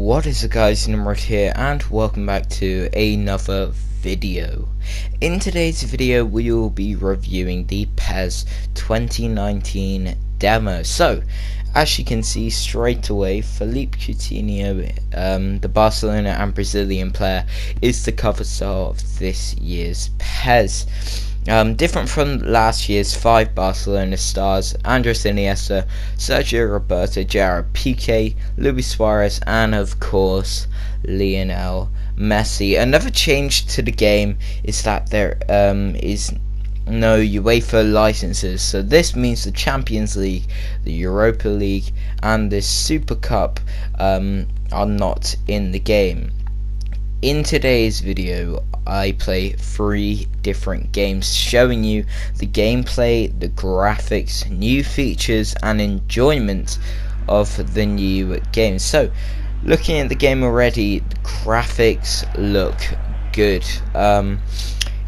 What is it, guys? Nimrod here, and welcome back to another video. In today's video we will be reviewing the PES 2019 demo. So as you can see straight away, Philippe Coutinho, the Barcelona and Brazilian player, is the cover star of this year's PES. Different from last year's 5 Barcelona stars: Andres Iniesta, Sergio Roberto, Gerard Piqué, Luis Suarez, and of course Lionel Messi. Another change to the game is that there is no UEFA licenses, so this means the Champions League, the Europa League, and the Super Cup are not in the game. In today's video, I play 3 different games, showing you the gameplay, the graphics, new features, and enjoyment of the new game. So, looking at the game already, the graphics look good.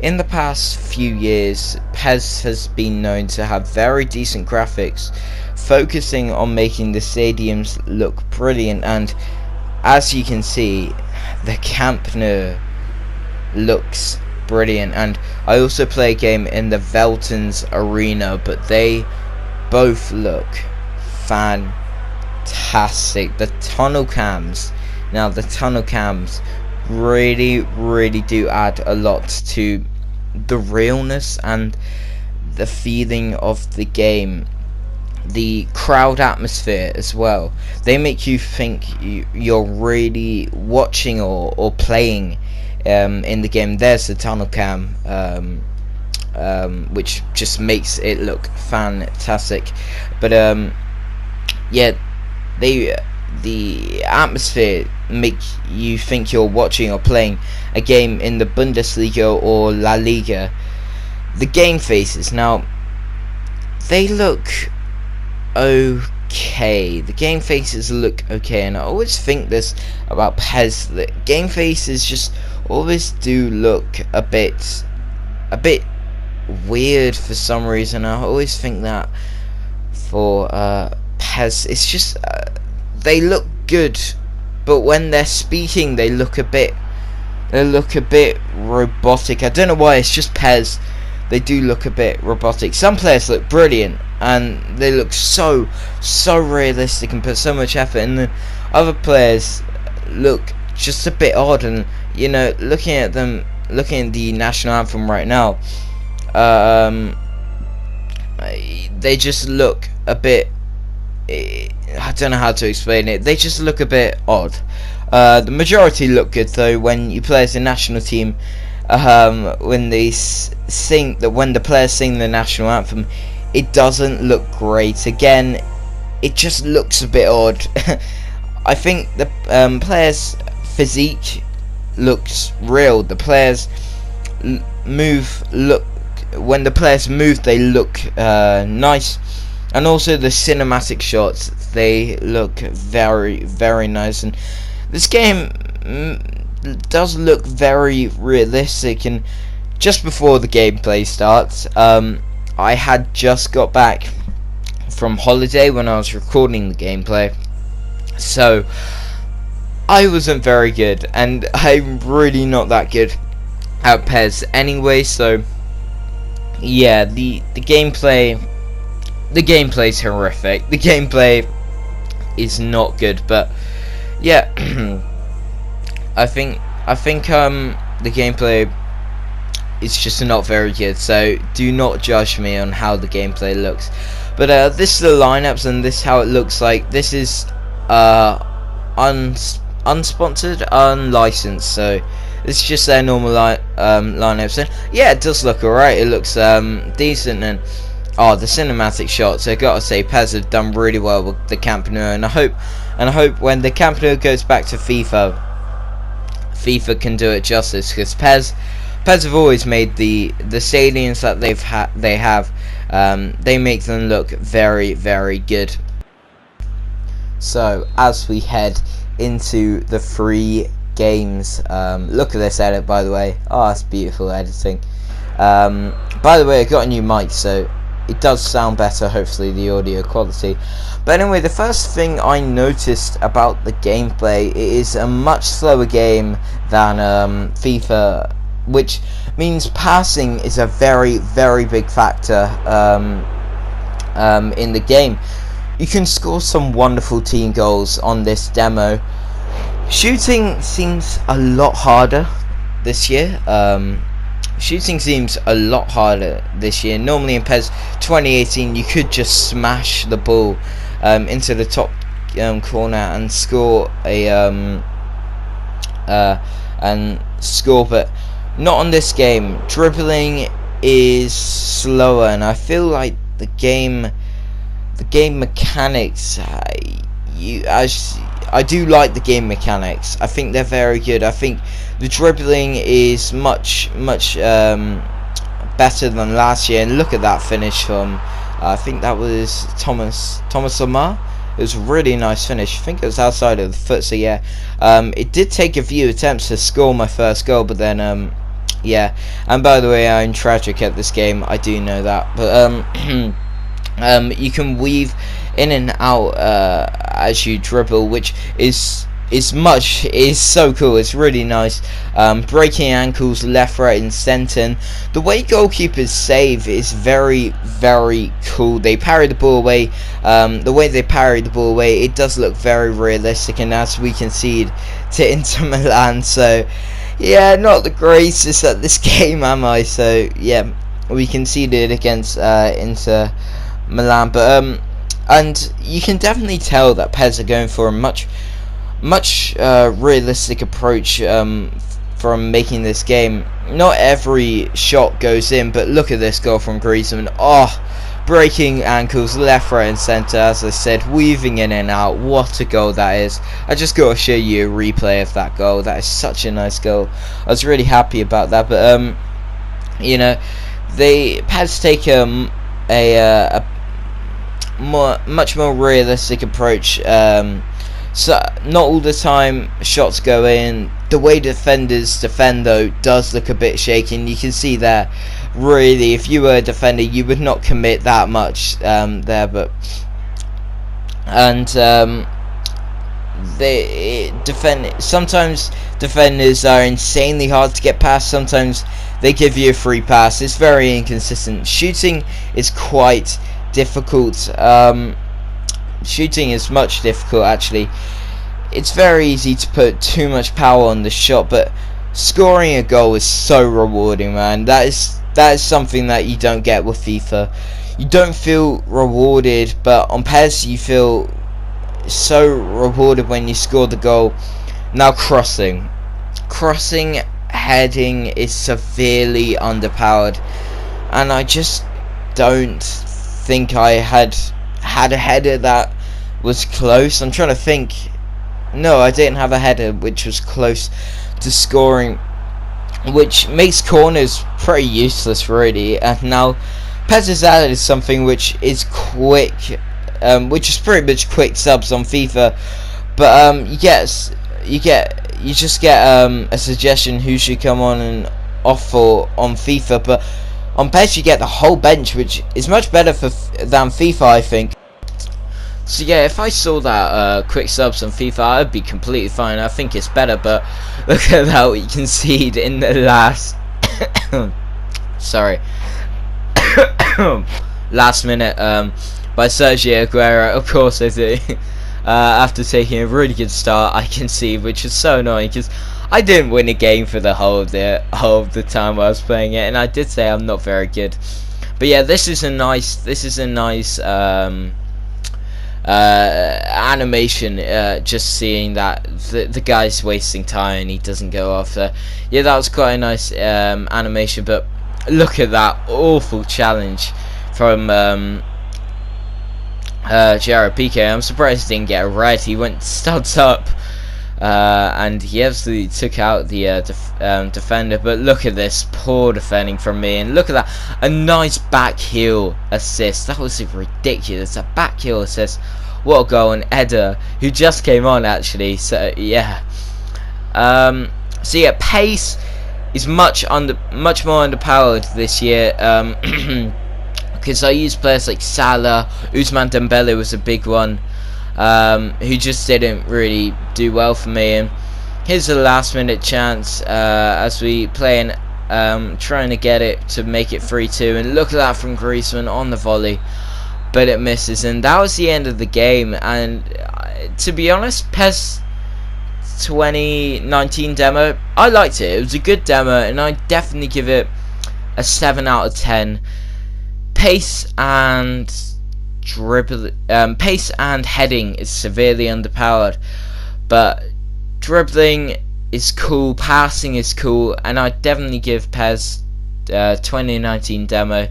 In the past few years, PES has been known to have very decent graphics, focusing on making the stadiums look brilliant, and as you can see, the Camp Nou looks brilliant. And I also play a game in the Veltons Arena, but they both look fantastic. The tunnel cams, really do add a lot to the realness and the feeling of the game. The crowd atmosphere as well, they make you think you're really watching or playing in the game. There's the tunnel cam, which just makes it look fantastic. But yeah, the atmosphere make you think you're watching or playing a game in the Bundesliga or La Liga. The game faces, now, they look okay. The game faces look okay, and I always think this about PES, that game faces just always do look a bit weird for some reason. I always think that for PES, it's just they look good, but when they're speaking they look a bit robotic. I don't know why. It's just PES, they do look a bit robotic. Some players look brilliant and they look so realistic and put so much effort, and then other players look just a bit odd. And you know, looking at the national anthem right now, they just look a bit, I don't know how to explain it, they just look a bit odd. The majority look good though. When you play as a national team, when the players sing the national anthem, it doesn't look great. Again, it just looks a bit odd. I think the players' physique looks real. The players when the players move, they look nice, and also the cinematic shots, they look very nice. And this game does look very realistic. And just before the gameplay starts, I had just got back from holiday when I was recording the gameplay, so I wasn't very good, and I'm really not that good at PES anyway. So yeah, the gameplay's horrific. The gameplay is not good, but yeah, I think the gameplay is just not very good, so do not judge me on how the gameplay looks. But this is the lineups, and this is how it looks like. This is unsponsored, unlicensed, so it's just their normal lineups. And yeah, it does look alright. It looks decent. And the cinematic shots, I gotta say, PES have done really well with the Camp Nou, and I hope when the Camp Nou goes back to FIFA can do it justice, because PES have always made the stadiums that they make them look very good. So as we head into the 3 games, look at this edit, by the way. Oh, that's beautiful editing. By the way, I got a new mic, so it does sound better, hopefully, the audio quality. But anyway, the first thing I noticed about the gameplay, it is a much slower game than FIFA, which means passing is a very, very big factor in the game. You can score some wonderful team goals on this demo. Shooting seems a lot harder this year. Shooting seems a lot harder this year. Normally in PES 2018 you could just smash the ball into the top corner and score but not on this game. Dribbling is slower, and I feel like the game mechanics, I do like the game mechanics. I think they're very good. I think the dribbling is much better than last year. And look at that finish from I think that was Thomas Lamar. It was a really nice finish. I think it was outside of the foot, so yeah. It did take a few attempts to score my first goal, but then yeah. And by the way, I'm tragic at this game, I do know that, but you can weave in and out as you dribble, which is so cool. It's really nice. Breaking ankles left, right and centre. The way goalkeepers save is very, very cool. They parry the ball away. The way they parry the ball away, it does look very realistic, and as we concede to Inter Milan, so yeah, not the greatest at this game, am I? So yeah, we conceded against Inter Milan, but and you can definitely tell that PES are going for a much realistic approach from making this game. Not every shot goes in, but look at this goal from Griezmann. Oh, breaking ankles left, right and centre, as I said, weaving in and out. What a goal that is. I just got to show you a replay of that goal. That is such a nice goal. I was really happy about that, but you know, PES take a much more realistic approach. So not all the time shots go in. The way defenders defend though does look a bit shaky, and you can see there, really, if you were a defender you would not commit that much there, but sometimes defenders are insanely hard to get past, sometimes they give you a free pass. It's very inconsistent. Shooting is quite difficult. Shooting is much difficult, actually. It's very easy to put too much power on the shot, but scoring a goal is so rewarding, man. That is something that you don't get with FIFA. You don't feel rewarded, but on PES you feel so rewarded when you score the goal. Now crossing heading is severely underpowered, and I just don't think I had a header that was close. I'm trying to think. No, I didn't have a header which was close to scoring, which makes corners pretty useless, really. And now PES has added something which is quick, which is pretty much quick subs on FIFA, but you just get a suggestion who should come on and off for on FIFA, but on PES you get the whole bench, which is much better than FIFA, I think. So yeah, if I saw that quick subs on FIFA, I'd be completely fine. I think it's better, but look at that, we concede in the last sorry last minute by Sergio Aguero. Of course I do. After taking a really good start, I concede, which is so annoying because I didn't win a game for the whole of the time I was playing it, and I did say I'm not very good. But yeah, this is a nice animation, just seeing that the guy's wasting time and he doesn't go off. Yeah, that was quite a nice animation, but look at that awful challenge from Jared Piqué. I'm surprised he didn't get a red. He went studs up, and he absolutely took out the defender. But look at this poor defending from me, and look at that, a nice back heel assist. That was ridiculous, a back heel assist. What a goal. And Eder, who just came on, actually. So yeah, pace is much more underpowered this year, because I use players like Salah. Ousmane Dembele was a big one, who just didn't really do well for me. And here's a last minute chance as we play in, trying to get it to make it 3-2, and look at that from Griezmann on the volley, but it misses, and that was the end of the game. And to be honest, PES 2019 demo, I liked it. It was a good demo, and I definitely give it a 7 out of 10. Pace and pace and heading is severely underpowered, but dribbling is cool, passing is cool, and I definitely give PES 2019 demo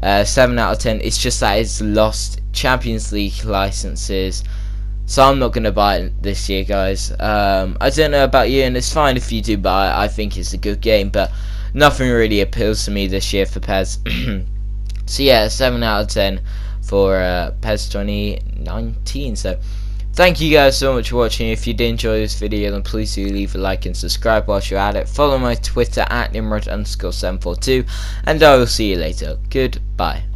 7 out of 10. It's just that it's lost Champions League licenses, so I'm not going to buy it this year, guys. I don't know about you, and it's fine if you do buy it. I think it's a good game, but nothing really appeals to me this year for PES. So yeah, 7 out of 10 for PES 2019. So thank you guys so much for watching. If you did enjoy this video, then please do leave a like and subscribe whilst you're at it. Follow my Twitter at Nimrod_742, and I will see you later. Goodbye.